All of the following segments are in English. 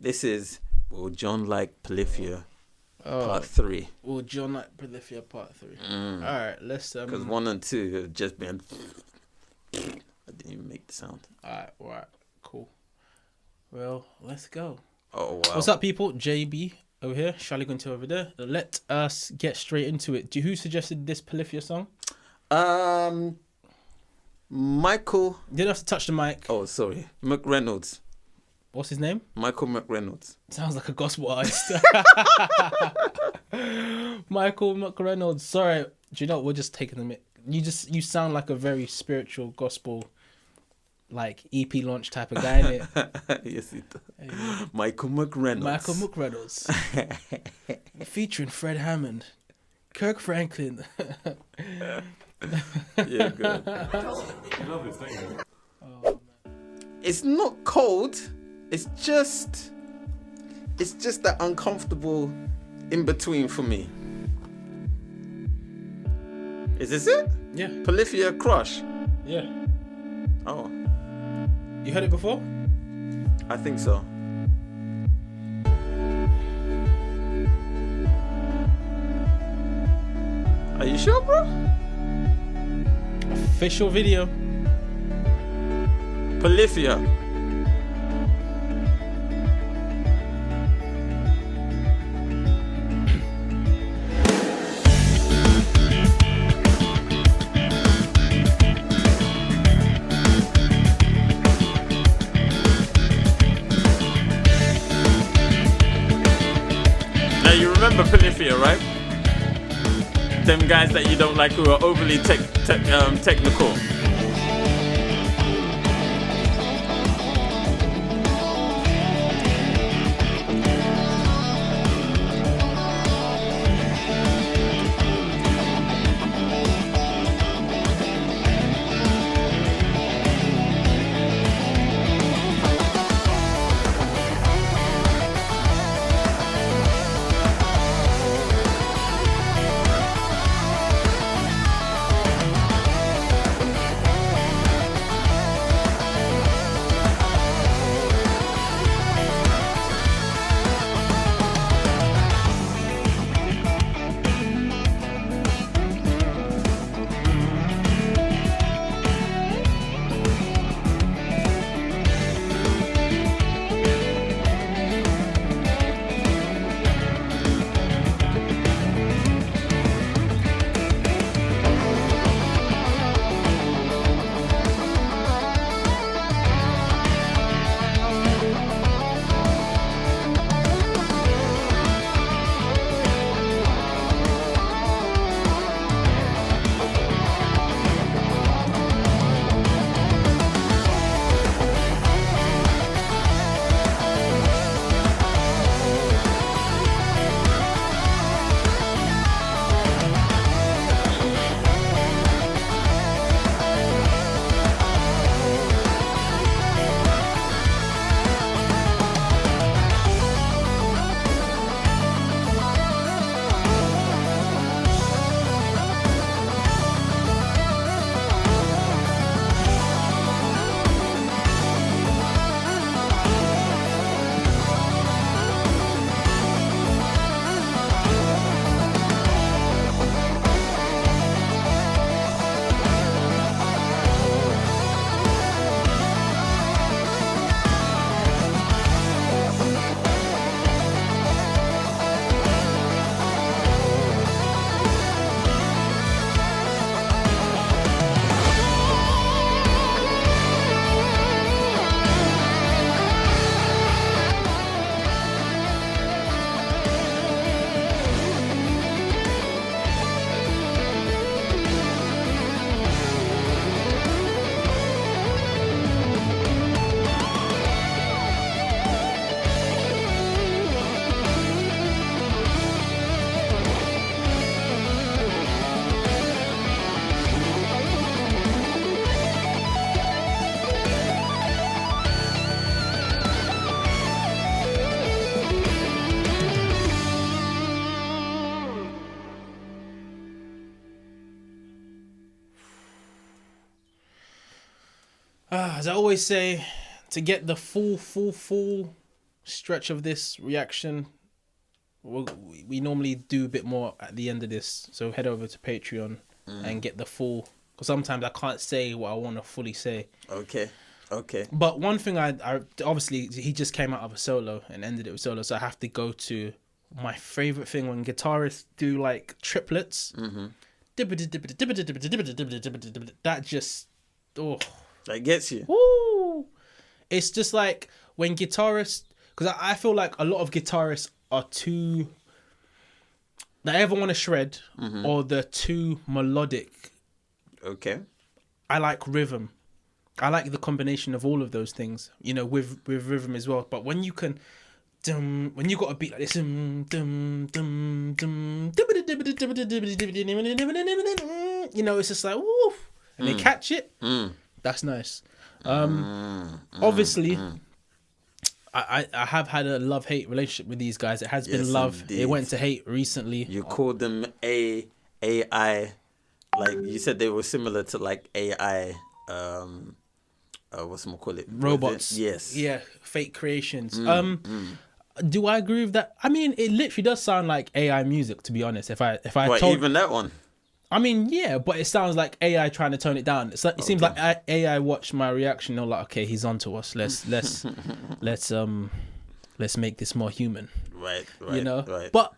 This is Will John Like Polyphia Part 3. Will John Like Polyphia Part 3. Alright, let's... Because 1 and 2 have just been... I didn't even make the sound. Alright, cool. Well, let's go. Oh, wow. What's up, people? JB over here, Charlie Gunter over there. Let us get straight into it. Who suggested this Polyphia song? Michael... Didn't have to touch the mic. Oh, sorry. McReynolds. What's his name? Michael McReynolds. Sounds like a gospel artist. Michael McReynolds. Sorry. Do you know what? We're just taking the mic. You sound like a very spiritual gospel, like EP launch type of guy, innit? Yes, it does. Michael McReynolds. Michael McReynolds. Featuring Fred Hammond, Kirk Franklin. Yeah, good. You love this, don't you? Oh, It's not cold. It's just that uncomfortable in between for me. Is this it? yeah. Polyphia Crush. Yeah. Oh, You heard it before? I think so. Are you sure, bro? Official video. Polyphia. Now you remember Polyphia, right? Them guys that you don't like who are overly technical. As I always say, to get the full stretch of this reaction, we normally do a bit more at the end of this. So head over to Patreon and get the full. Because sometimes I can't say what I want to fully say. Okay. But one thing I obviously he just came out of a solo and ended it with solo, so I have to go to my favorite thing when guitarists do like triplets. That just that gets you. woo. It's just like when guitarists, because I feel like a lot of guitarists are too. They either want to shred or they're too melodic. Okay. I like rhythm. I like the combination of all of those things, you know, with rhythm as well. But when you can, when you got a beat like this, you know, it's just like, woof, and they catch it. That's nice. Obviously, I have had a love-hate relationship with these guys. It has been love. Indeed. It went to hate recently. You called them AI, like you said they were similar to like AI. What's more call it? Robots. Yes. Yeah, fake creations. Do I agree with that? I mean, it literally does sound like AI music, to be honest. If I But told, even that one. I mean, yeah, but it sounds like AI trying to tone it down. It's like, it seems like AI watched my reaction. They're like, okay, he's onto us. Let's make this more human. Right. You know. Right. But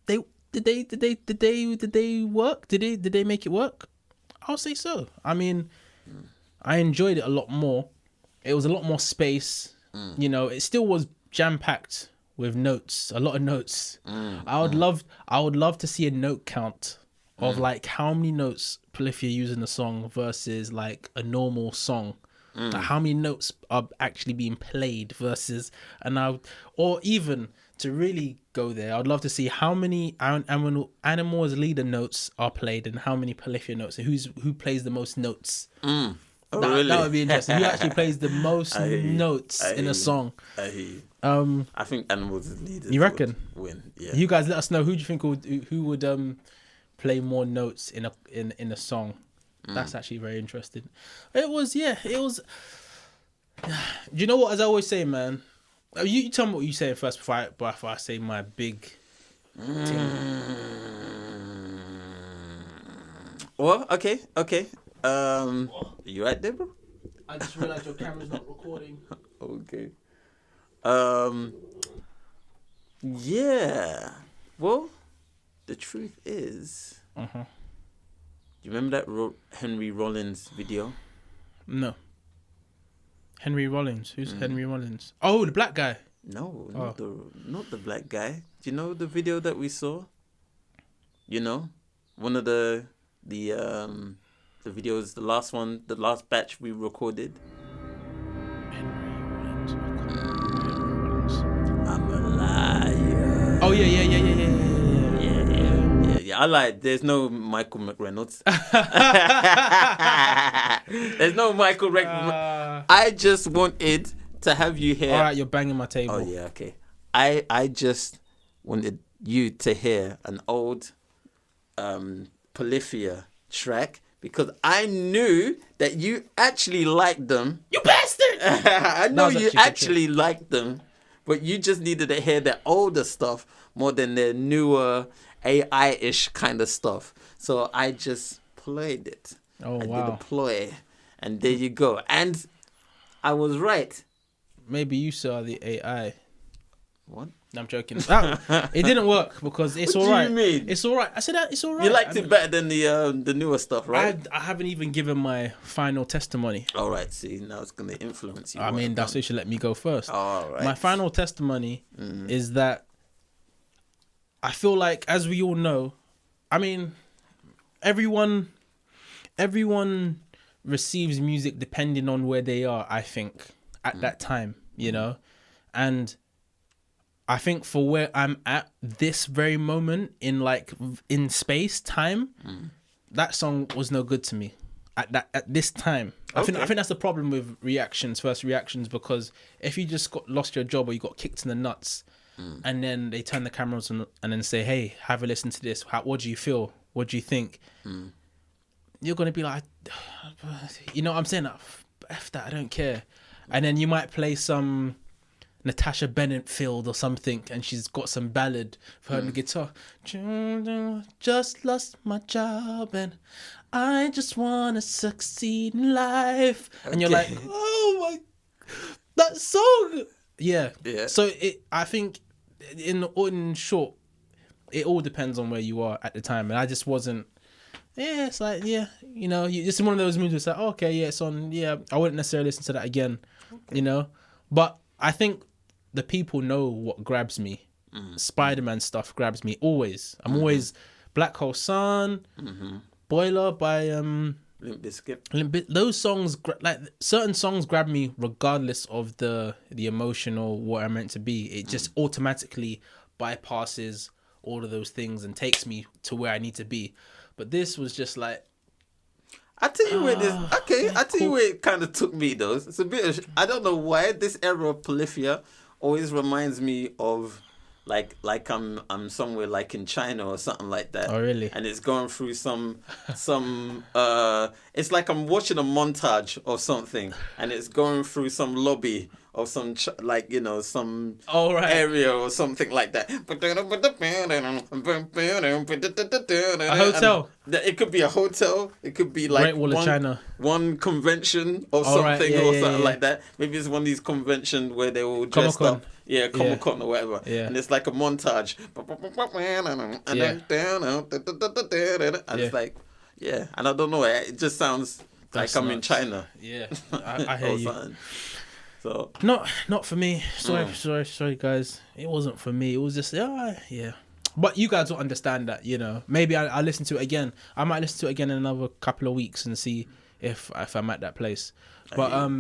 did they work? Did they make it work? I'll say so. I mean, I enjoyed it a lot more. It was a lot more space. You know, it still was jam packed with notes, a lot of notes. I would love to see a note count of like how many notes Polyphia use in a song versus like a normal song. Like how many notes are actually being played versus, or even to really go there, I'd love to see how many Animal's leader notes are played and how many Polyphia notes, and who plays the most notes. Oh, That really? would be interesting. Who actually plays the most notes in a song? I hear you. I think Animals is leaders. You reckon? Win. Yeah. You guys let us know who do you think who would play more notes in a song. That's actually very interesting. It was. Do you know what? As I always say, man, you tell me what you say first before I say my big thing. Well, okay. You right there, bro? I just realized your camera's not recording. Okay. Yeah. Well, the truth is, you remember that Henry Rollins video? No. Henry Rollins. Who's Henry Rollins? Oh, the black guy. No, not the black guy. Do you know the video that we saw? You know, one of the videos, the last batch we recorded. Henry Rollins. I can't remember Henry Rollins. I'm a liar. Oh yeah. Yeah. I lied. There's no Michael McReynolds. There's no Michael McReynolds. I just wanted to have you here. All right, you're banging my table. Oh yeah, okay. I just wanted you to hear an old Polyphia track because I knew that you actually liked them. You bastard! I know you actually actually liked them, but you just needed to hear their older stuff more than their newer AI-ish kind of stuff. So I just played it. Oh, I wow. did a ploy, and there you go. And I was right. Maybe you saw the AI. What? No, I'm joking. It didn't work because it's What all right. do you mean? It's all right. I said that it's all right. You liked it better than the newer stuff, right? I haven't even given my final testimony. All right. See, now it's gonna influence you. I mean, that's why you should let me go first. All right. My final testimony is that I feel like, as we all know, I mean, everyone receives music depending on where they are, I think, at that time, you know? And I think for where I'm at this very moment in space, time, that song was no good to me at this time. I think that's the problem with first reactions, because if you just lost your job or you got kicked in the nuts, and then they turn the cameras on and then say, hey, have a listen to this. What do you feel? What do you think? You're going to be like, you know what I'm saying? F that, I don't care. And then you might play some Natasha Bedingfield or something, and she's got some ballad for her on the guitar. Just lost my job and I just wanna succeed in life. And you're like, oh my, that song. Yeah. Yeah. So I think in short, it all depends on where you are at the time, and I just wasn't. Yeah, it's like, yeah, you know, it's one of those movies. It's like, okay, yeah, it's on. Yeah, I wouldn't necessarily listen to that again, you know. But I think the people know what grabs me. Spider-Man stuff grabs me always. I'm always Black Hole Sun, Boiler by Limp Bizkit. those songs like certain songs grab me regardless of the emotion or what I'm meant to be. It just automatically bypasses all of those things and takes me to where I need to be. But this was just like, I tell you where this. Okay, I tell you where it kind of took me though. It's a bit of. I don't know why this era of POLYPHIA always reminds me of like I'm somewhere like in China or something like that. Oh, really? And it's going through some it's like I'm watching a montage of something, and it's going through some lobby of some like, you know, some area or something like that. A hotel. It could be a hotel. It could be like Great Wall of China. One convention or something or something like that. Maybe it's one of these conventions where they all dressed Comic-Con. up. Yeah, Comic-Con or whatever. Yeah. And it's like a montage. And it's like, yeah. And I don't know. It just sounds like I'm in China. Yeah, I hear you. Something. So Not for me. Sorry, guys. It wasn't for me. It was just yeah. But you guys will understand that, you know. Maybe I'll listen to it again. I might listen to it again in another couple of weeks and see if I'm at that place. But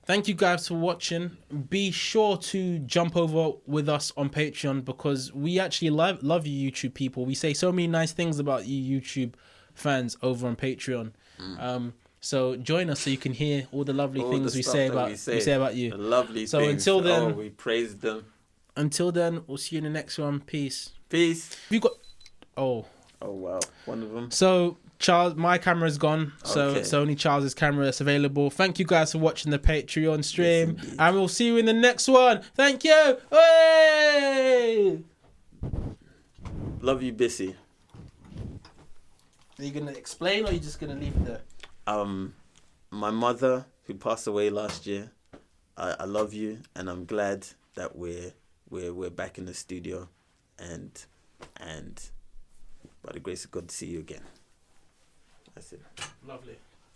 thank you guys for watching. Be sure to jump over with us on Patreon, because we actually love you YouTube people. We say so many nice things about you YouTube fans over on Patreon. So join us so you can hear all the lovely things we say about you. The lovely so things. Until then, we praise them. Until then, we'll see you in the next one. Peace. You got oh wow, one of them. So Charles, my camera's gone, so it's only Charles's camera that's available. Thank you guys for watching the Patreon stream, and we'll see you in the next one. Thank you. Hey! Love you, Bissy. Are you gonna explain, or are you just gonna leave it there? My mother, who passed away last year, I love you, and I'm glad that we're back in the studio, and by the grace of God, to see you again. That's it. Lovely.